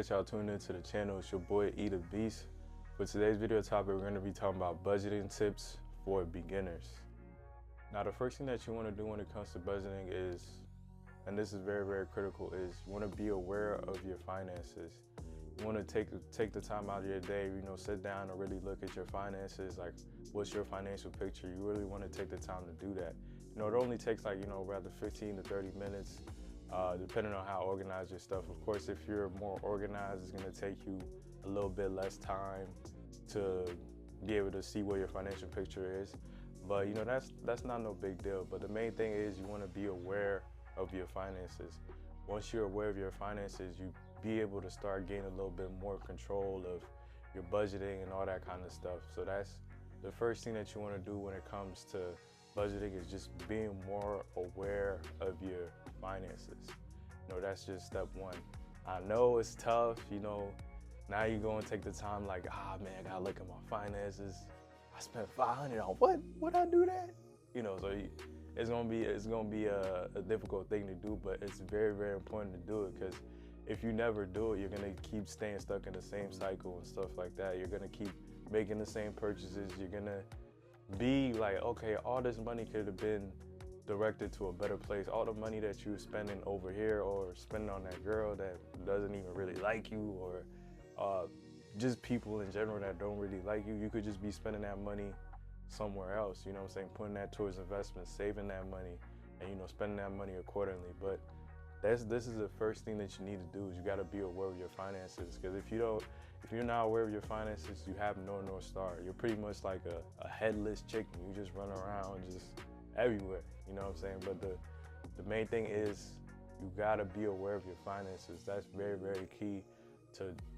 Y'all tuned into the channel. It's your boy e.dabeast. For today's video topic, we're going to be talking about budgeting tips for beginners. Now, the first thing that you want to do when it comes to budgeting is, and this is very, very critical, is you want to be aware of your finances. You want to take the time out of your day, sit down and really look at your finances, like what's your financial picture. You really want to take the time to do that. It only takes rather 15 to 30 minutes. Depending on how organized your stuff. Of course, if you're more organized, it's going to take you a little bit less time to be able to see what your financial picture is. But that's not no big deal. But the main thing is you want to be aware of your finances. Once you're aware of your finances, you be able to start gaining a little bit more control of your budgeting and all that kind of stuff. So that's the first thing that you want to do when it comes to budgeting, is just being more aware of your finances. That's just step one. I know it's tough, now you go and take the time like, man, I gotta look at my finances. I spent $500 on what? Would I do that? So it's gonna be a difficult thing to do, but it's very, very important to do it, because if you never do it, you're gonna keep staying stuck in the same cycle and stuff like that. You're gonna keep making the same purchases. You're gonna be like, okay, all this money could have been directed to a better place. All the money that you're spending over here, or spending on that girl that doesn't even really like you, or just people in general that don't really like you, you could just be spending that money somewhere else, putting that towards investments, saving that money, and spending that money accordingly. But this is the first thing that you need to do, is you got to be aware of your finances, because if you're not aware of your finances, you have no North Star. You're pretty much like a headless chicken. You just run around just everywhere, But the main thing is you gotta be aware of your finances. That's very, very key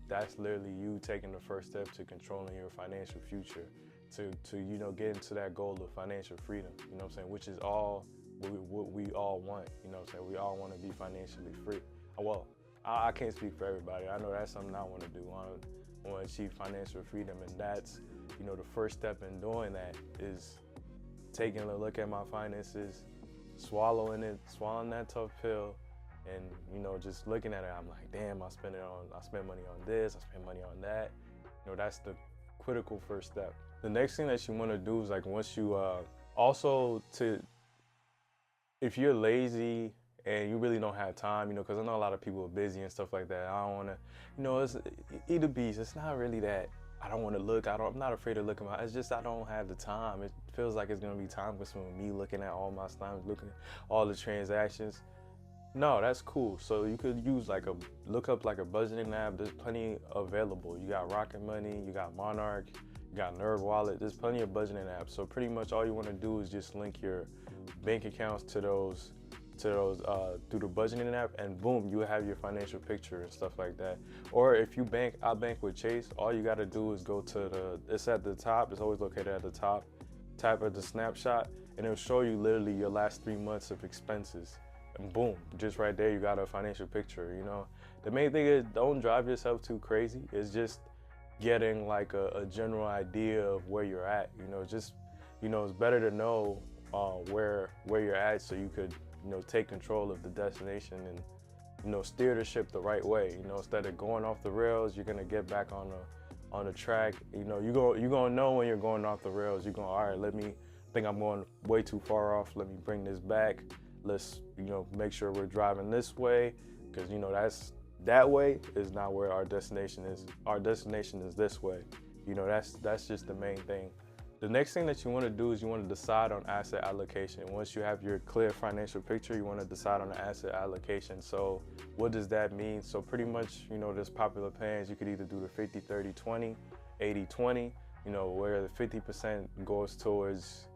that's literally you taking the first step to controlling your financial future, to get into that goal of financial freedom, which is all what we all want, We all want to be financially free. Well, I can't speak for everybody. I know that's something I want to do. I want to achieve financial freedom, and that's, the first step in doing that is taking a look at my finances, swallowing that tough pill, and just looking at it. I'm like, damn, I spend money on this, I spend money on that. That's the critical first step. The next thing that you want to do is, like, once you if you're lazy and you really don't have time, because I know a lot of people are busy and stuff like that. I don't want to, it's e.dabeast. It's not really that I don't want to look. I'm not afraid to look at it's just I don't have the time. It feels like it's going to be time consuming, me looking at all my slimes, looking at all the transactions. No, that's cool. So you could use look up a budgeting app. There's plenty available. You got Rocket Money, you got Monarch, you got Nerd Wallet. There's plenty of budgeting apps. So pretty much all you want to do is just link your bank accounts to those through the budgeting app, and boom, you have your financial picture and stuff like that. Or if you I bank with Chase, all you got to do is go to it's at the top. It's always located at the top. Tap at the snapshot, and it'll show you literally your last 3 months of expenses. And boom, just right there, you got a financial picture. The main thing is, don't drive yourself too crazy. It's just getting a general idea of where you're at. It's better to know where you're at, so you could take control of the destination and steer the ship the right way. Instead of going off the rails, you're gonna get back on the track. You're gonna know when you're going off the rails. You're going, all right, I think I'm going way too far off. Let me bring this back. Let's make sure we're driving this way, because that way is not where our destination is. Our destination is this way. That's just the main thing. The next thing that you want to do is you want to decide on asset allocation. Once you have your clear financial picture, you want to decide on the asset allocation. So what does that mean? So pretty much, there's popular plans. You could either do the 50-30-20, 80-20, where the 50% goes towards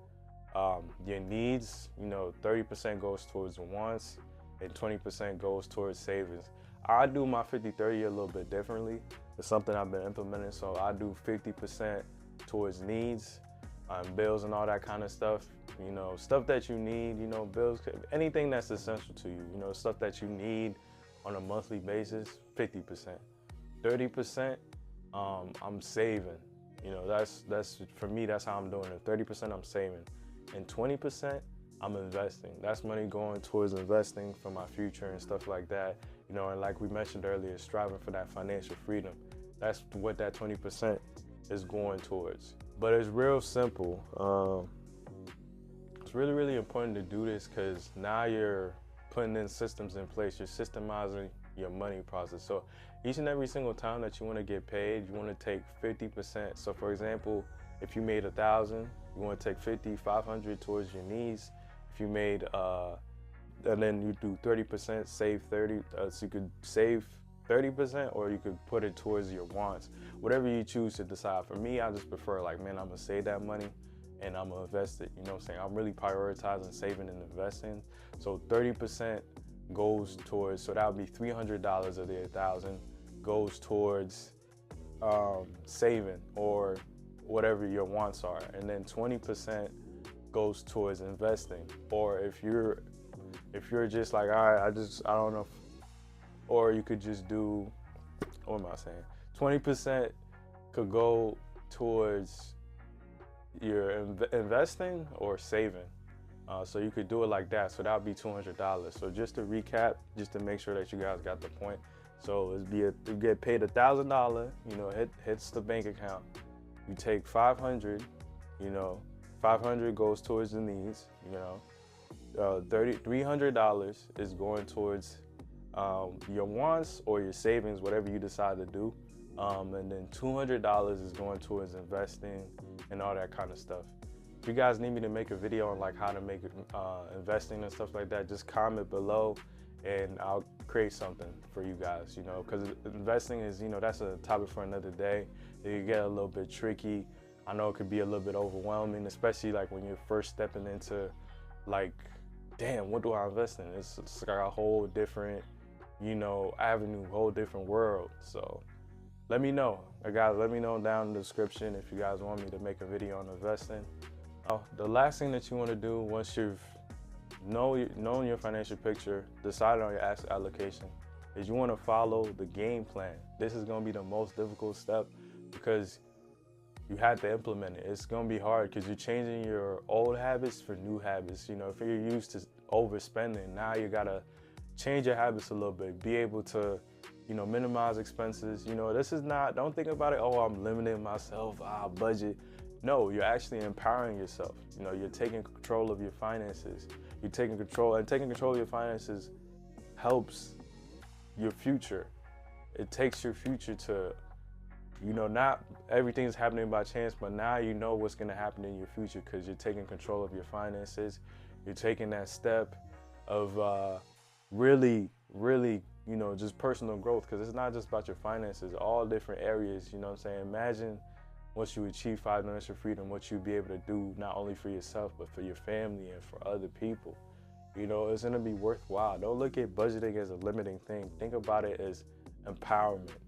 your needs, 30% goes towards wants, and 20% goes towards savings. I do my 50-30 a little bit differently. It's something I've been implementing. So I do 50% towards needs, bills and all that kind of stuff, stuff that you need, bills, anything that's essential to you, stuff that you need on a monthly basis, 50%. 30%, I'm saving. That's for me, that's how I'm doing it. 30% I'm saving, and 20% I'm investing. That's money going towards investing for my future and stuff like that. You know, and like we mentioned earlier, striving for that financial freedom. That's what that 20% is going towards. But it's real simple. It's really, really important to do this because now you're putting in systems in place. You're systemizing your money process. So each and every single time that you want to get paid, you want to take 50%. So for example, if you made 1,000, you want to take 50, 500 towards your needs. If you made, and then you do 30%, save 30. So you could save 30%, or you could put it towards your wants. Whatever you choose to decide. For me, I just prefer, like, man, I'm gonna save that money and I'm gonna invest it. You know what I'm saying? I'm really prioritizing saving and investing. So 30% goes towards, so that would be $300 of the 1,000 goes towards saving or whatever your wants are, and then 20% goes towards investing. Or if you're just like, all right, I don't know, or you could just do, what am I saying? 20% could go towards your investing or saving. So you could do it like that. So that would be $200. So just to recap, just to make sure that you guys got the point. So you get paid $1,000, you know, hits the bank account. You take 500, you know, 500 goes towards the needs, you know. $300 is going towards your wants or your savings, whatever you decide to do. And then $200 is going towards investing and all that kind of stuff. If you guys need me to make a video on like how to make investing and stuff like that, just comment below and I'll create something for you guys, you know, because investing is, you know, that's a topic for another day. It can get a little bit tricky. I know it could be a little bit overwhelming, especially like when you're first stepping into like, damn, what do I invest in? It's like a whole different, you know, avenue, whole different world. So let me know, guys, let me know down in the description if you guys want me to make a video on investing. The last thing that you want to do once you've known your financial picture, decided on your asset allocation, is you want to follow the game plan. This is going to be the most difficult step because you have to implement it. It's going to be hard because you're changing your old habits for new habits. You know, if you're used to overspending, now you got to change your habits a little bit, be able to, you know, minimize expenses. You know, this is not, don't think about it, oh, I'm limiting myself, budget. No, you're actually empowering yourself. You know, you're taking control of your finances. You're taking control, and taking control of your finances helps your future. It takes your future to, you know, not everything's happening by chance, but now you know what's gonna happen in your future because you're taking control of your finances. You're taking that step of really, you know, just personal growth, because it's not just about your finances, all different areas, you know what I'm saying? Imagine once you achieve financial freedom, what you'll be able to do not only for yourself, but for your family and for other people. You know, it's gonna be worthwhile. Don't look at budgeting as a limiting thing. Think about it as empowerment.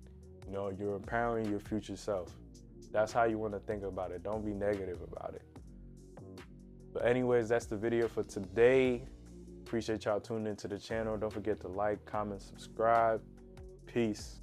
You know, you're empowering your future self. That's how you wanna think about it. Don't be negative about it. But anyways, that's the video for today. Appreciate y'all tuning into the channel. Don't forget to like, comment, subscribe. Peace.